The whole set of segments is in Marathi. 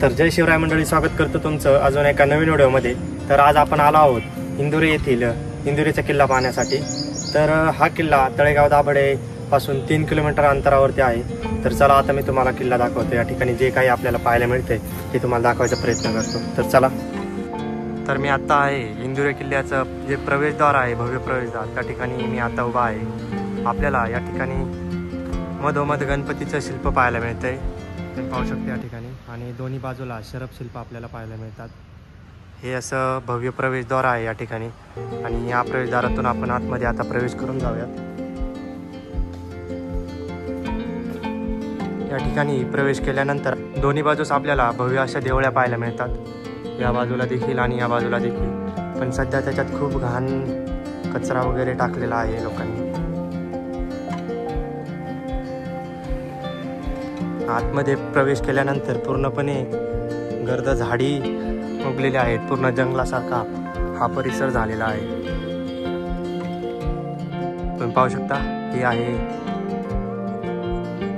तर जय शिवराय मंडळी, स्वागत करतो तुमचं अजून एका नवीन व्हिडिओमध्ये। तर आज आपण आलो आहोत इंदुरी येथील इंदुरीचा किल्ला पाहण्यासाठी। तर हा किल्ला तळेगाव दाभाडे पासून 3 किलोमीटर अंतरावरती आहे। तर चला आता मी तुम्हाला किल्ला दाखवतो। या ठिकाणी जे काही आपल्याला पाहायला मिळते ते तुम्हाला दाखवायचा प्रयत्न करतो। तर चला। तर मी आता आहे इंदुरी किल्ल्याचं जे प्रवेशद्वार आहे, भव्य प्रवेशद्वार, त्या ठिकाणी मी आता उभा आहे। आपल्याला या ठिकाणी मधोमध गणपतीचं शिल्प पाहायला मिळतंय, तुम्ही पाहू शकता या ठिकाणी। आणि दोन्ही बाजूला शरभ शिल्प आपल्याला पाहायला मिळतात। हे असं भव्य प्रवेशद्वार आहे या ठिकाणी। आणि या प्रवेशद्वारातून आपण आतमध्ये आता प्रवेश करून जाऊयात। या ठिकाणी प्रवेश केल्यानंतर दोन्ही बाजूस आपल्याला भव्य अशा देवळ्या पाहायला मिळतात, या बाजूला देखील आणि या बाजूला देखील। पण सध्या त्याच्यात खूप घाण कचरा वगैरे टाकलेला आहे लोकांनी। आतमध्ये प्रवेश केल्यानंतर पूर्णपणे गर्द झाडी उगलेली आहेत, पूर्ण जंगलासारखा हा परिसर झालेला आहे। तुम्ही पाहू शकता हे आहे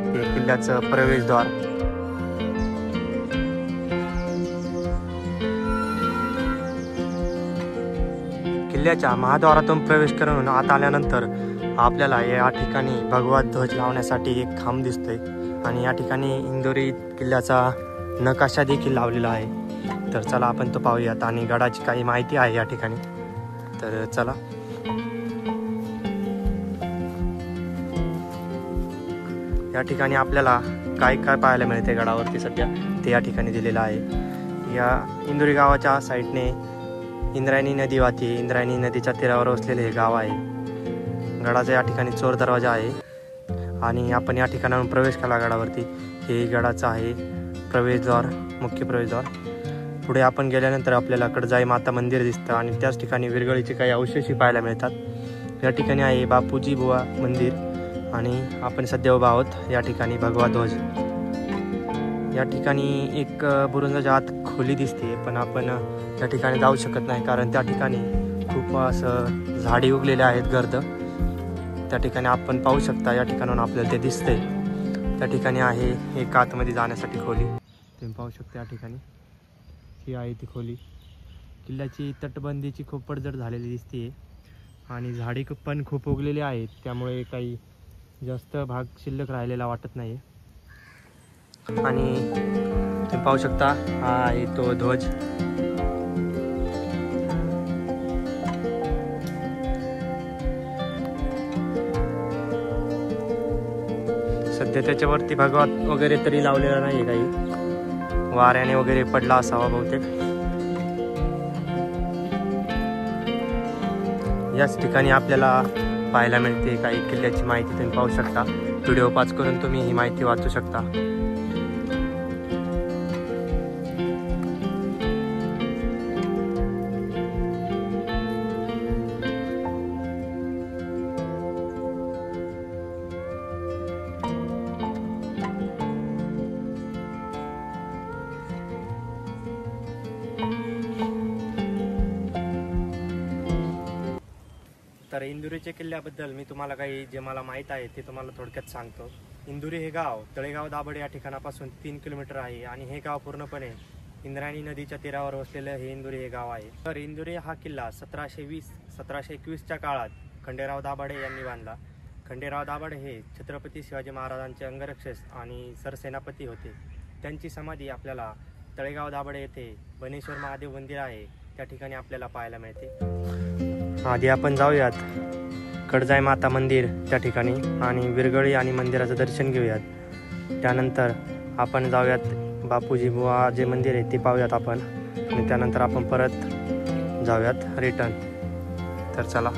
हे किल्ल्याचं प्रवेशद्वार। किल्ल्याच्या महाद्वारातून प्रवेश करून आत आल्यानंतर आपल्याला या ठिकाणी भगवा ध्वज लावण्यासाठी एक खांब दिसतोय। आणि या ठिकाणी इंदुरी किल्ल्याचा नकाशा देखील लावलेला आहे। तर चला आपण तो पाहूयात आणि गडाची काही माहिती आहे या ठिकाणी। तर चला। या ठिकाणी आपल्याला काय काय पाहायला मिळते गडावरती सध्या ते या ठिकाणी दिलेलं आहे। या इंदुरी गावाच्या साईडने इंद्रायणी नदी वाहते। इंद्रायणी नदीच्या तीरावर वसलेले हे गाव आहे। गडाचा या ठिकाणी चोर दरवाजा आहे आणि आपण या ठिकाणाहून प्रवेश केला गडावरती। हे गडाचं आहे प्रवेशद्वार, मुख्य प्रवेशद्वार। पुढे आपण गेल्यानंतर आपल्याला कडजाई माता मंदिर दिसतं आणि त्याच ठिकाणी विरगळीचे काही अवशेषही पाहायला मिळतात। या ठिकाणी आहे बापूजी बुवा मंदिर आणि आपण सध्या उभा आहोत या ठिकाणी भगवा ध्वज। या ठिकाणी एक बुरुजाच्या आत खोली दिसते, पण आपण त्या ठिकाणी जाऊ शकत नाही कारण त्या ठिकाणी खूप असं झाडी उगलेले आहेत गर्द। त्या ठिकाणी आपण पाहू शकता या ठिकाणाहून आपल्याला ते दिसते। त्या ठिकाणी आहे एक आतमध्ये जाण्यासाठी खोली, तुम्ही पाहू शकता या ठिकाणी ही आहे ती खोली। किल्ल्याची तटबंदीची खूप पडझड झालेली दिसते आणि झाडी पण खूप उगलेली आहेत, त्यामुळे काही जास्त भाग शिल्लक राहिलेला वाटत नाही। आणि तुम्ही पाहू शकता हा आहे तो ध्वज। सध्या त्याच्यावरती भगवा वगैरे तरी लावलेला नाही, काही वाऱ्याने वगैरे पडला असावा बहुतेक। याच ठिकाणी आपल्याला पाहायला मिळते काही किल्ल्याची माहिती, तुम्ही पाहू शकता। व्हिडिओ पॉज करून तुम्ही ही माहिती वाचू शकता। तर इंदुरीच्या किल्ल्याबद्दल मी तुम्हाला काही जे मला माहीत आहे ते तुम्हाला थोडक्यात सांगतो। इंदुरी हे गाव तळेगाव दाभाडे या ठिकाणापासून 3 किलोमीटर आहे आणि हे गाव पूर्णपणे इंद्रायणी नदीच्या तीरावर वसलेलं हे इंदुरी हे गाव आहे। तर इंदुरी हा किल्ला 1721च्या काळात खंडेराव दाभाडे यांनी बांधला। खंडेराव दाभाडे हे छत्रपती शिवाजी महाराजांचे अंगरक्षक आणि सरसेनापती होते। त्यांची समाधी आपल्याला तळेगाव दाभाडे येथे बनेश्वर महादेव मंदिर आहे त्या ठिकाणी आपल्याला पाहायला मिळते। आधी आपण जाऊयात कडजाई माता मंदिर त्या ठिकाणी आणि विरगळी आणि मंदिराचं दर्शन घेऊयात। त्यानंतर आपण जाऊयात बापूजी बुवा जे मंदिर आहे ते पाहूयात आपण, आणि त्यानंतर आपण परत जाऊयात रिटर्न। तर चला।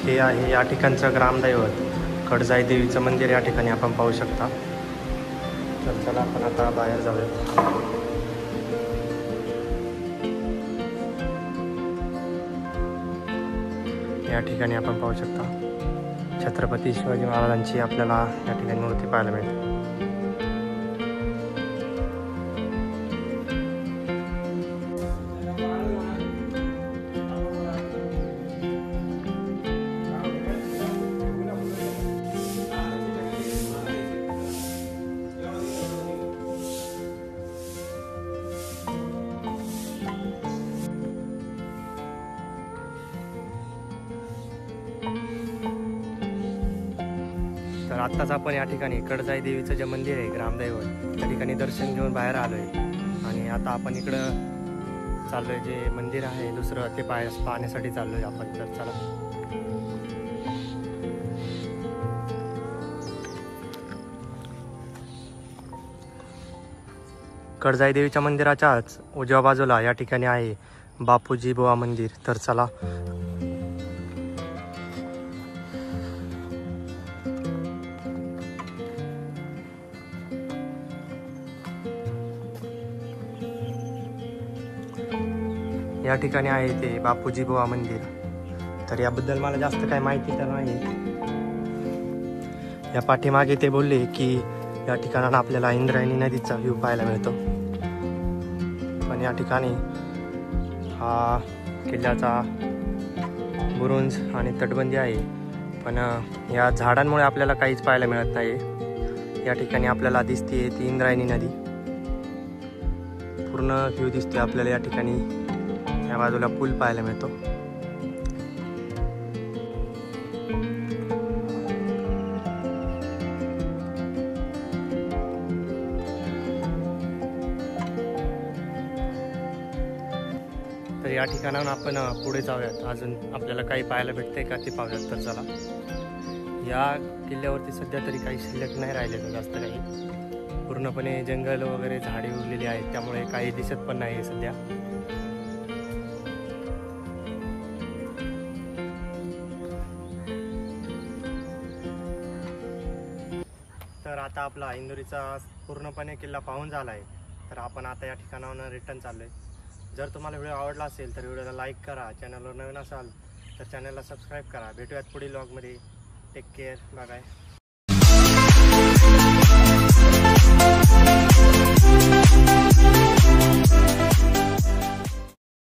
हे आहे या ठिकाणचं ग्रामदैवत कडजाई देवीचं मंदिर या ठिकाणी आपण पाहू शकता। तर चला आपण आता बाहेर जाऊया। या ठिकाणी आपण पाहू शकता छत्रपती शिवाजी महाराजांची आपल्याला या ठिकाणी मूर्ती पाहायला मिळते। तर आत्ताच आपण या ठिकाणी कडजाई देवीचं जे मंदिर आहे ग्रामदैवत त्या ठिकाणी दर्शन घेऊन बाहेर आलो आहे आणि आता आपण इकडं चाललो आहे। जे मंदिर आहे दुसरं ते पाहण्यासाठी चाललो आहे आपण। तर चला कडजाई देवीच्या मंदिराच्याच उजव्या बाजूला या ठिकाणी आहे बापूजी बुवा मंदिर। तर चला या ठिकाणी आहे ते बापूजी बुवा मंदिर। तर याबद्दल मला जास्त काही माहिती तर नाही। या पाठीमागे ते बोलले की या ठिकाणाला आपल्याला इंद्रायणी नदीचा व्ह्यू पाहायला मिळतो। पण या ठिकाणी हा किल्ल्याचा बुरुंज आणि तटबंदी आहे, पण या झाडांमुळे आपल्याला काहीच पाहायला मिळत नाही। या ठिकाणी आपल्याला दिसते ती इंद्रायणी नदी, पूर्ण व्ह्यू दिसते आपल्याला। या ठिकाणी या बाजूला पूल पाहायला मिळतो। तर या ठिकाणाहून आपण पुढे जाऊयात, अजून आपल्याला काही पाहायला भेटते का ते पाहूयात। तर चला, या किल्ल्यावरती सध्या तरी काही शिल्लक नाही राहिलेलं जास्त काही, पूर्णपणे जंगल वगैरे झाडे उरलेली आहेत, त्यामुळे काही दिसत पण नाही सध्या। तर आता आपला इंदोरीचा पूर्णपणे किल्ला पाहून झाला आहे। तर आपण आता या ठिकाणाहून रिटर्न चाललो आहे। जर तुम्हाला व्हिडिओ आवडला असेल तर व्हिडिओला लाईक करा, चॅनलवर नवीन असाल तर चॅनलला सबस्क्राईब करा। भेटूयात पुढील व्लॉगमध्ये। Take care, bye bye.